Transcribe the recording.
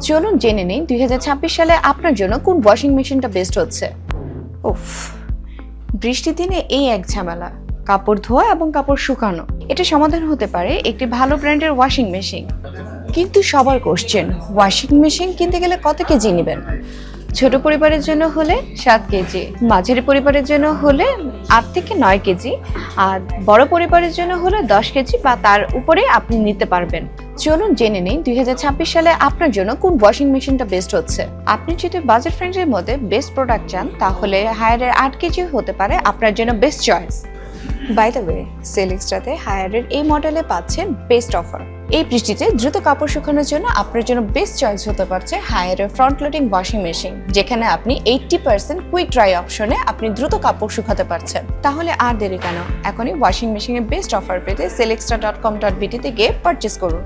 চলুন জেনে নেই 2026 সালে আপনার জন্য কোন ওয়াশিং মেশিনটা বেস্ট হচ্ছে। উফ, বৃষ্টির দিনে এই এক ঝামেলা, কাপড় ধোয়া এবং কাপড় শুকানো। এটা সমাধান হতে পারে একটি ভালো ব্র্যান্ডের ওয়াশিং মেশিন। কিন্তু সবার কোশ্চেন, ওয়াশিং মেশিন কিনতে গেলে কত কেজি নেবেন? ছোট পরিবারের জন্য হলে 7 কেজি, মাঝারি পরিবারের জন্য হলে 8 থেকে 9 কেজি, আর বড় পরিবারের জন্য হলে 10 কেজি বা তার উপরে আপনি নিতে পারবেন। চলুন জেনে নিন 2026 সালে আপনার জন্য কোন ওয়াশিং মেশিনটা বেস্ট হচ্ছে। আপনি যদি বাজেট ফ্রেন্ডলির মধ্যে বেস্ট প্রোডাক্ট চান, তাহলে হায়ারের 8 কেজি হতে পারে আপনার জন্য best choice. By the way, sale এক্সট্রাতে হায়ারের এই মডেলে পাচ্ছেন বেস্ট অফার। এই বৃষ্টিতে দ্রুত কাপড় শুকানোর জন্য আপনার জন্য বেস্ট চয়েস হতে পারছে হায়ারের ফ্রন্ট লোডিং ওয়াশিং মেশিন, যেখানে আপনি 80% কুইক ড্রাই অপশনে আপনি দ্রুত কাপড় শুকাতে পারছেন। তাহলে আর দেরি কেন, এখনই ওয়াশিং মেশিনের বেস্ট অফার পেতে selextra.com.bt তে গিয়ে পারচেস করুন।